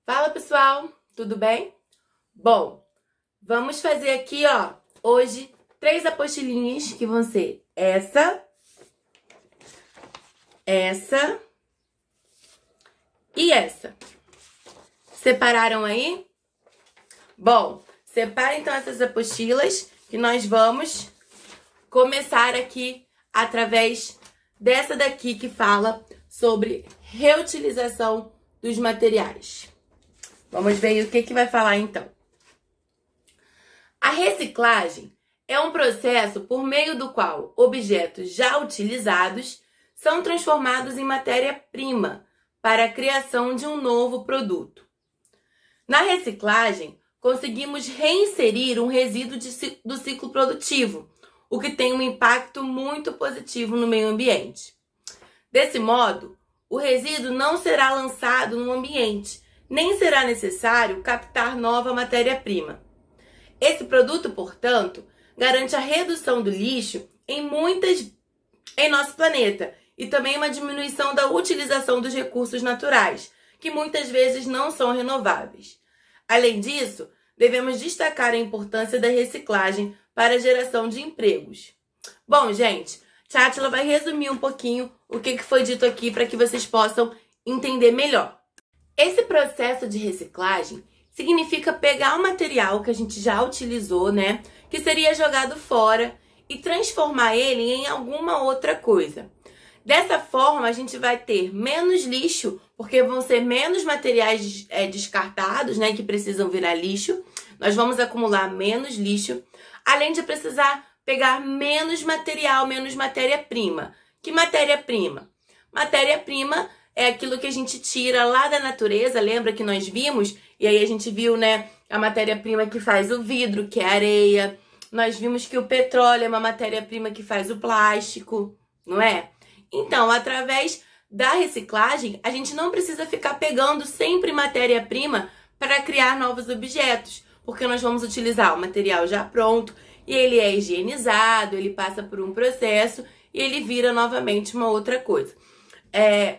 Fala pessoal, tudo bem? Bom, vamos fazer aqui, hoje 3 apostilinhas que vão ser essa e essa. Separaram aí? Bom, separa então essas apostilas que nós vamos começar aqui através dessa daqui que fala sobre reutilização dos materiais. Vamos ver o que vai falar então. A reciclagem é um processo por meio do qual objetos já utilizados são transformados em matéria-prima para a criação de um novo produto. Na reciclagem, conseguimos reinserir um resíduo do ciclo produtivo, o que tem um impacto muito positivo no meio ambiente. Desse modo, o resíduo não será lançado no ambiente, nem será necessário captar nova matéria-prima. Esse produto, portanto, garante a redução do lixo em nosso planeta e também uma diminuição da utilização dos recursos naturais, que muitas vezes não são renováveis. Além disso, devemos destacar a importância da reciclagem para a geração de empregos. Bom, gente, Tátila vai resumir um pouquinho o que foi dito aqui para que vocês possam entender melhor. Esse processo de reciclagem significa pegar o material que a gente já utilizou, né, que seria jogado fora, e transformar ele em alguma outra coisa. Dessa forma, a gente vai ter menos lixo, porque vão ser menos materiais descartados, né, que precisam virar lixo. Nós vamos acumular menos lixo, além de precisar pegar menos material, menos matéria-prima. Que matéria-prima? Matéria-prima é aquilo que a gente tira lá da natureza, lembra que nós vimos? E aí a gente viu, né, a matéria-prima que faz o vidro, que é a areia. Nós vimos que o petróleo é uma matéria-prima que faz o plástico, não é? Então, através da reciclagem, a gente não precisa ficar pegando sempre matéria-prima para criar novos objetos, porque nós vamos utilizar o material já pronto, e ele é higienizado, ele passa por um processo e ele vira novamente uma outra coisa.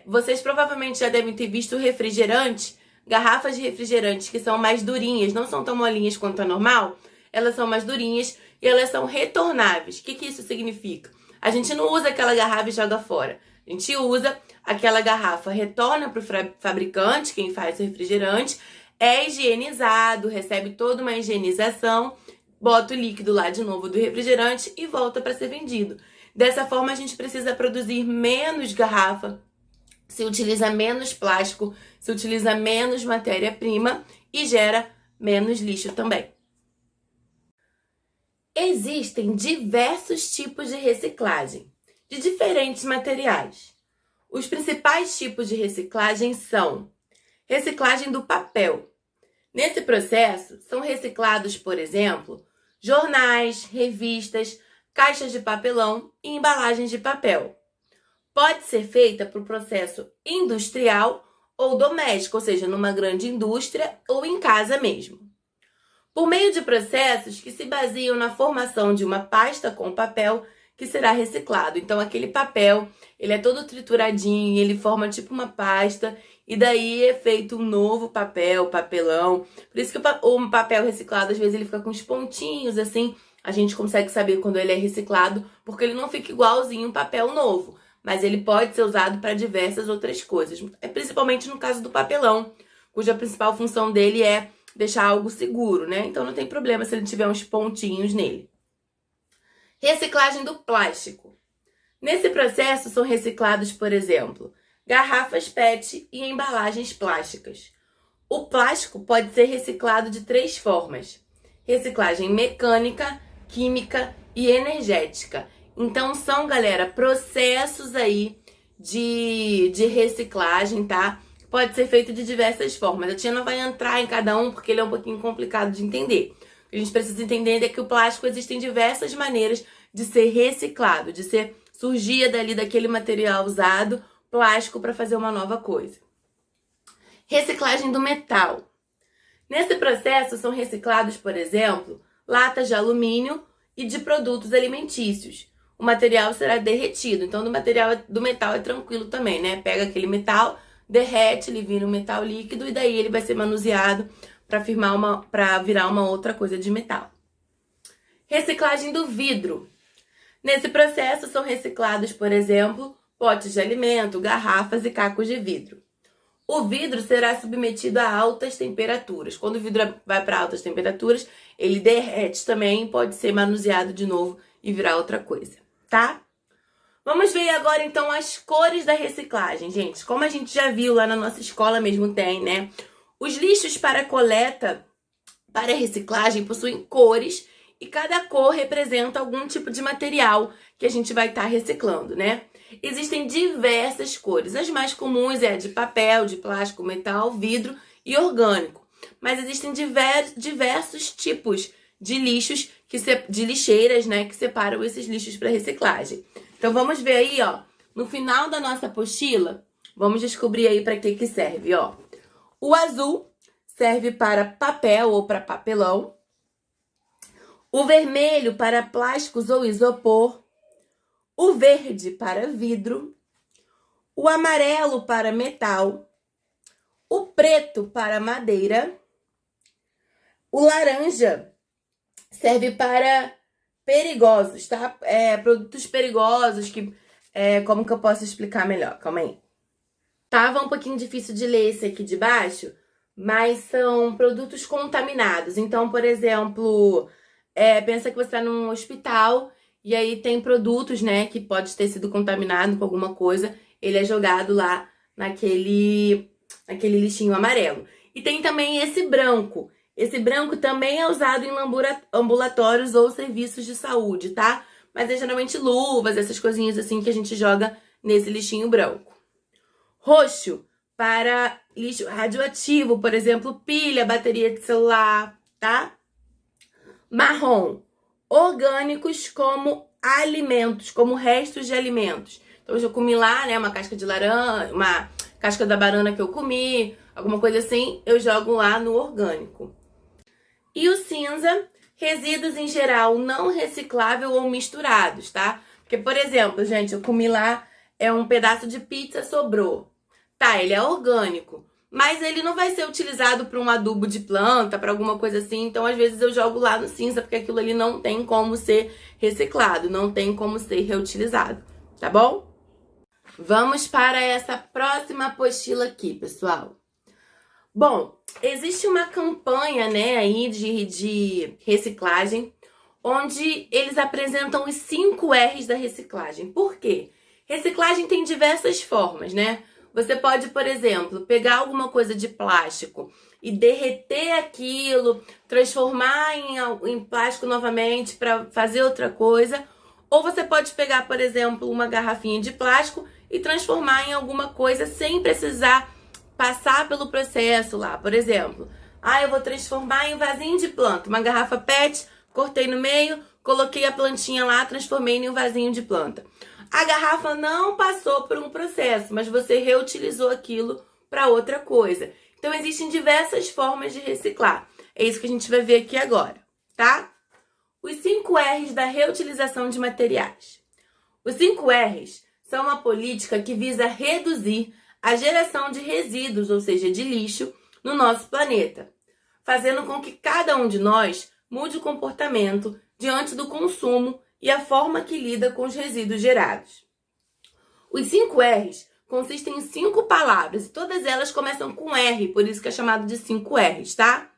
Vocês provavelmente já devem ter visto refrigerante, garrafas de refrigerante que são mais durinhas, não são tão molinhas quanto a normal, elas são mais durinhas e elas são retornáveis. O que isso significa? A gente não usa aquela garrafa e joga fora. A gente usa aquela garrafa, retorna para o fabricante, quem faz o refrigerante, é higienizado, recebe toda uma higienização, bota o líquido lá de novo do refrigerante e volta para ser vendido. Dessa forma, a gente precisa produzir menos garrafa, se utiliza menos plástico, se utiliza menos matéria-prima e gera menos lixo também. Existem diversos tipos de reciclagem, de diferentes materiais. Os principais tipos de reciclagem são reciclagem do papel. Nesse processo, são reciclados, por exemplo, jornais, revistas, caixas de papelão e embalagens de papel. Pode ser feita por processo industrial ou doméstico, ou seja, numa grande indústria ou em casa mesmo. Por meio de processos que se baseiam na formação de uma pasta com papel que será reciclado. Então, aquele papel, ele é todo trituradinho, ele forma tipo uma pasta, e daí é feito um novo papel, papelão. Por isso que o papel reciclado, às vezes, ele fica com uns pontinhos, assim. A gente consegue saber quando ele é reciclado, porque ele não fica igualzinho um papel novo. Mas ele pode ser usado para diversas outras coisas. Principalmente no caso do papelão, cuja principal função dele é deixar algo seguro, né? Então não tem problema se ele tiver uns pontinhos nele. Reciclagem do plástico. Nesse processo são reciclados, por exemplo, garrafas PET e embalagens plásticas. O plástico pode ser reciclado de 3 formas: reciclagem mecânica, química e energética. Então são, galera, processos aí de reciclagem, tá? Pode ser feito de diversas formas. A tia não vai entrar em cada um porque ele é um pouquinho complicado de entender. O que a gente precisa entender é que o plástico existem diversas maneiras de ser reciclado, de surgir daquele material usado, plástico, para fazer uma nova coisa. Reciclagem do metal. Nesse processo são reciclados, por exemplo, latas de alumínio e de produtos alimentícios. O material será derretido, então do metal é tranquilo também, né? Pega aquele metal, derrete, ele vira um metal líquido e daí ele vai ser manuseado para virar uma outra coisa de metal. Reciclagem do vidro. Nesse processo são reciclados, por exemplo, potes de alimento, garrafas e cacos de vidro. O vidro será submetido a altas temperaturas. Quando o vidro vai para altas temperaturas, ele derrete também, pode ser manuseado de novo e virar outra coisa, tá? Vamos ver agora, então, as cores da reciclagem, gente. Como a gente já viu lá na nossa escola mesmo tem, né? Os lixos para coleta, para reciclagem, possuem cores e cada cor representa algum tipo de material que a gente vai estar reciclando, né? Existem diversas cores. As mais comuns é a de papel, de plástico, metal, vidro e orgânico. Mas existem diversos tipos de lixos, de lixeiras, né, que separam esses lixos para reciclagem. Então vamos ver aí, ó, no final da nossa apostila, vamos descobrir aí para que serve, ó. O azul serve para papel ou para papelão. O vermelho para plásticos ou isopor. O verde para vidro. O amarelo para metal. O preto para madeira. O laranja serve para perigosos, tá? Produtos perigosos que... como que eu posso explicar melhor? Calma aí. Tava um pouquinho difícil de ler esse aqui de baixo, mas são produtos contaminados. Então, por exemplo, pensa que você está num hospital e aí tem produtos, né, que pode ter sido contaminado com alguma coisa. Ele é jogado lá naquele lixinho amarelo. E tem também esse branco. Esse branco também é usado em ambulatórios ou serviços de saúde, tá? Mas é geralmente luvas, essas coisinhas assim que a gente joga nesse lixinho branco. Roxo, para lixo radioativo, por exemplo, pilha, bateria de celular, tá? Marrom, orgânicos como alimentos, como restos de alimentos. Então, eu comi lá, né, uma casca de laranja, uma casca da banana que eu comi, alguma coisa assim, eu jogo lá no orgânico. E o cinza, resíduos em geral não reciclável ou misturados, tá? Porque, por exemplo, gente, eu comi lá, um pedaço de pizza sobrou. Tá, ele é orgânico, mas ele não vai ser utilizado para um adubo de planta, para alguma coisa assim. Então, às vezes, eu jogo lá no cinza, porque aquilo ali não tem como ser reciclado, não tem como ser reutilizado, tá bom? Vamos para essa próxima apostila aqui, pessoal. Bom, existe uma campanha, né, aí de reciclagem, onde eles apresentam os 5 R's da reciclagem. Por quê? Reciclagem tem diversas formas, né? Você pode, por exemplo, pegar alguma coisa de plástico e derreter aquilo, transformar em plástico novamente para fazer outra coisa. Ou você pode pegar, por exemplo, uma garrafinha de plástico e transformar em alguma coisa sem precisar passar pelo processo lá. Por exemplo, eu vou transformar em vasinho de planta. Uma garrafa PET, cortei no meio, coloquei a plantinha lá, transformei em um vasinho de planta. A garrafa não passou por um processo, mas você reutilizou aquilo para outra coisa. Então, existem diversas formas de reciclar. É isso que a gente vai ver aqui agora, tá? Os 5 R's da reutilização de materiais. Os 5 R's são uma política que visa reduzir a geração de resíduos, ou seja, de lixo, no nosso planeta, fazendo com que cada um de nós mude o comportamento diante do consumo e a forma que lida com os resíduos gerados. Os 5 R's consistem em 5 palavras e todas elas começam com R, por isso que é chamado de 5 R's, tá?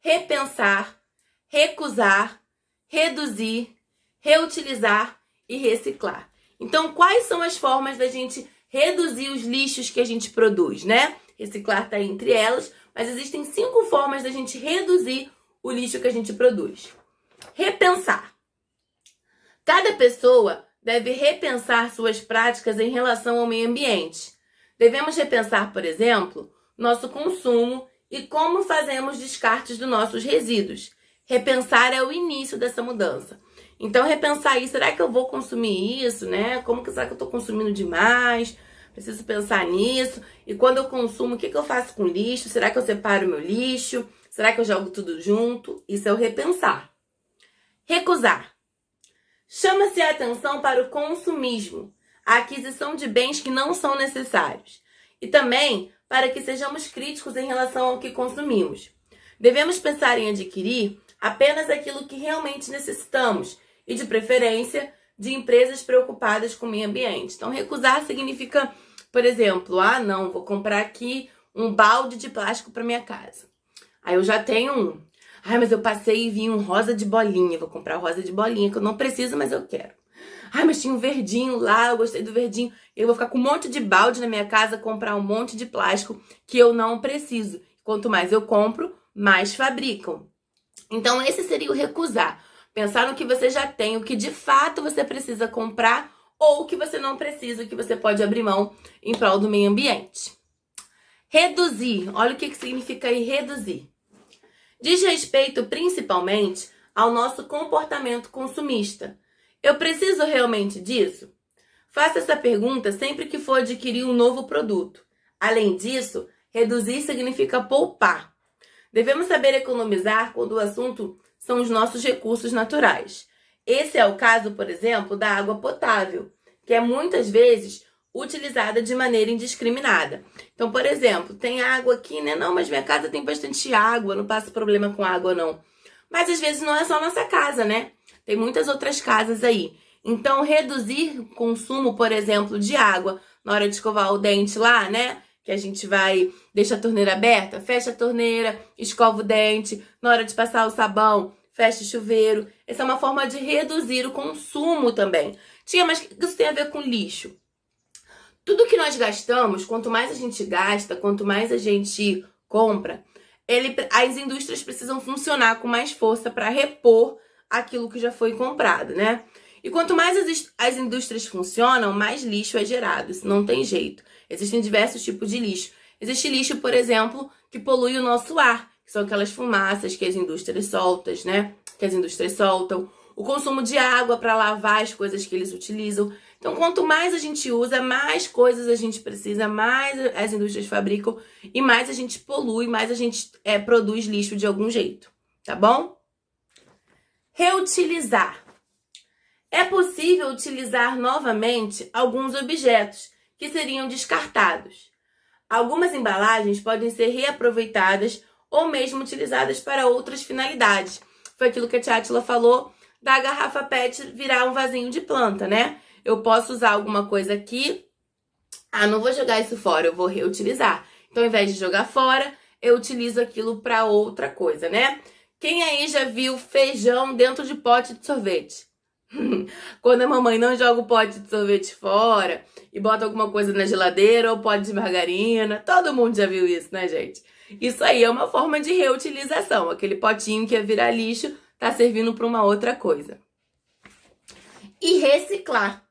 Repensar, recusar, reduzir, reutilizar e reciclar. Então, quais são as formas da gente reduzir os lixos que a gente produz, né? Reciclar está entre elas, mas existem 5 formas da gente reduzir o lixo que a gente produz. Repensar. Cada pessoa deve repensar suas práticas em relação ao meio ambiente. Devemos repensar, por exemplo, nosso consumo e como fazemos descartes dos nossos resíduos. Repensar é o início dessa mudança. Então, repensar aí, será que eu vou consumir isso, né? Como que será que eu estou consumindo demais? Preciso pensar nisso. E quando eu consumo, o que eu faço com o lixo? Será que eu separo o meu lixo? Será que eu jogo tudo junto? Isso é o repensar. Recusar. Chama-se a atenção para o consumismo, a aquisição de bens que não são necessários. e também para que sejamos críticos em relação ao que consumimos. Devemos pensar em adquirir apenas aquilo que realmente necessitamos e, de preferência, de empresas preocupadas com o meio ambiente. Então, recusar significa, por exemplo, não, vou comprar aqui um balde de plástico para minha casa. Aí eu já tenho um. Mas eu passei e vi um rosa de bolinha. Vou comprar o rosa de bolinha, que eu não preciso, mas eu quero. Mas tinha um verdinho lá, eu gostei do verdinho. Eu vou ficar com um monte de balde na minha casa, comprar um monte de plástico que eu não preciso. Quanto mais eu compro, mais fabricam. Então, esse seria o recusar. Pensar no que você já tem, o que de fato você precisa comprar ou o que você não precisa, o que você pode abrir mão em prol do meio ambiente. Reduzir. Olha o que significa aí reduzir. Diz respeito principalmente ao nosso comportamento consumista. Eu preciso realmente disso? Faça essa pergunta sempre que for adquirir um novo produto. Além disso, reduzir significa poupar. Devemos saber economizar quando o assunto são os nossos recursos naturais. Esse é o caso, por exemplo, da água potável, que é muitas vezes utilizada de maneira indiscriminada. Então, por exemplo, tem água aqui, né? Não, mas minha casa tem bastante água, não passa problema com água, não. Mas às vezes não é só a nossa casa, né? Tem muitas outras casas aí. Então, reduzir o consumo, por exemplo, de água na hora de escovar o dente lá, né? Que a gente deixa a torneira aberta, fecha a torneira, escova o dente. Na hora de passar o sabão, fecha o chuveiro. Essa é uma forma de reduzir o consumo também. Tia, mas o que isso tem a ver com lixo? Tudo que nós gastamos, quanto mais a gente gasta, quanto mais a gente compra, as indústrias precisam funcionar com mais força para repor aquilo que já foi comprado, né? E quanto mais as indústrias funcionam, mais lixo é gerado. Isso não tem jeito. Existem diversos tipos de lixo. Existe lixo, por exemplo, que polui o nosso ar, que são aquelas fumaças que as indústrias soltam, né? Que as indústrias soltam. O consumo de água para lavar as coisas que eles utilizam. Então, quanto mais a gente usa, mais coisas a gente precisa, mais as indústrias fabricam e mais a gente polui, mais a gente produz lixo de algum jeito, tá bom? Reutilizar. É possível utilizar novamente alguns objetos que seriam descartados. Algumas embalagens podem ser reaproveitadas ou mesmo utilizadas para outras finalidades. Foi aquilo que a tia Átila falou da garrafa PET virar um vasinho de planta, né? Eu posso usar alguma coisa aqui. Não vou jogar isso fora, eu vou reutilizar. Então, ao invés de jogar fora, eu utilizo aquilo para outra coisa, né? Quem aí já viu feijão dentro de pote de sorvete? Quando a mamãe não joga o pote de sorvete fora e bota alguma coisa na geladeira ou pote de margarina, todo mundo já viu isso, né, gente? Isso aí é uma forma de reutilização. Aquele potinho que ia virar lixo tá servindo para uma outra coisa. E reciclar.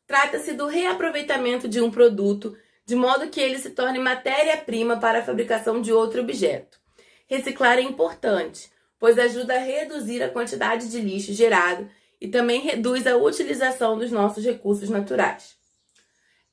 Trata-se do reaproveitamento de um produto de modo que ele se torne matéria-prima para a fabricação de outro objeto. Reciclar é importante, pois ajuda a reduzir a quantidade de lixo gerado e também reduz a utilização dos nossos recursos naturais.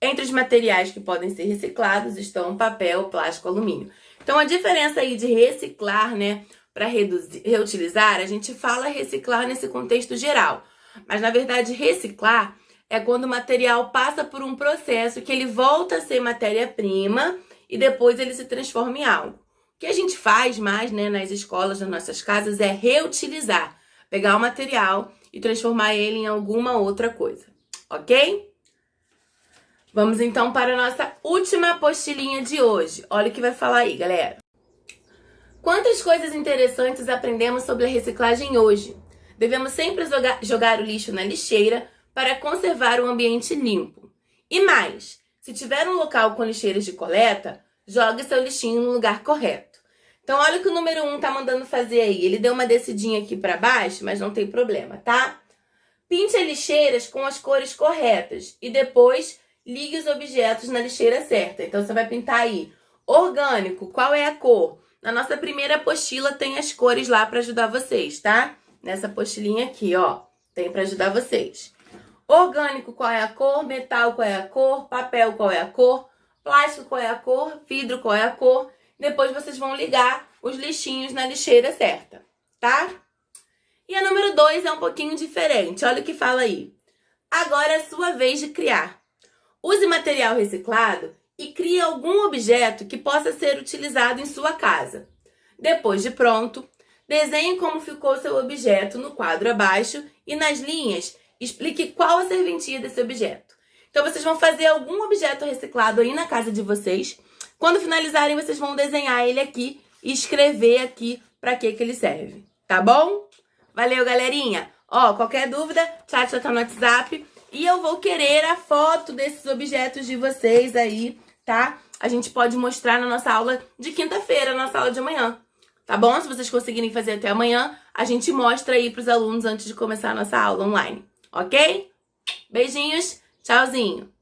Entre os materiais que podem ser reciclados estão papel, plástico, alumínio. Então, a diferença aí de reciclar, né, para reutilizar, a gente fala reciclar nesse contexto geral. Mas, na verdade, reciclar é quando o material passa por um processo que ele volta a ser matéria-prima e depois ele se transforma em algo. O que a gente faz mais, né, nas escolas, nas nossas casas, é reutilizar. Pegar o material e transformar ele em alguma outra coisa, ok? Vamos então para a nossa última apostilinha de hoje. Olha o que vai falar aí, galera. Quantas coisas interessantes aprendemos sobre a reciclagem hoje? Devemos sempre jogar o lixo na lixeira para conservar o ambiente limpo. E mais, se tiver um local com lixeiras de coleta, jogue seu lixinho no lugar correto. Então, olha o que o número 1 tá mandando fazer aí. Ele deu uma descidinha aqui para baixo, mas não tem problema, tá? Pinte as lixeiras com as cores corretas e depois ligue os objetos na lixeira certa. Então, você vai pintar aí. Orgânico, qual é a cor? Na nossa primeira apostila tem as cores lá para ajudar vocês, tá? Nessa apostilinha aqui, ó. Tem para ajudar vocês. Orgânico, qual é a cor? Metal, qual é a cor? Papel, qual é a cor? Plástico, qual é a cor? Vidro, qual é a cor? Depois vocês vão ligar os lixinhos na lixeira certa, tá? E a número 2 é um pouquinho diferente. Olha o que fala aí. Agora é a sua vez de criar. Use material reciclado e crie algum objeto que possa ser utilizado em sua casa. Depois de pronto, desenhe como ficou seu objeto no quadro abaixo e nas linhas explique qual a serventia desse objeto. Então vocês vão fazer algum objeto reciclado aí na casa de vocês. Quando finalizarem, vocês vão desenhar ele aqui e escrever aqui para que ele serve, tá bom? Valeu, galerinha! Ó, qualquer dúvida, chat já tá no WhatsApp. E eu vou querer a foto desses objetos de vocês aí, tá? A gente pode mostrar na nossa aula de quinta-feira, nossa aula de amanhã. Tá bom? Se vocês conseguirem fazer até amanhã, a gente mostra aí pros alunos antes de começar a nossa aula online. Ok? Beijinhos, tchauzinho!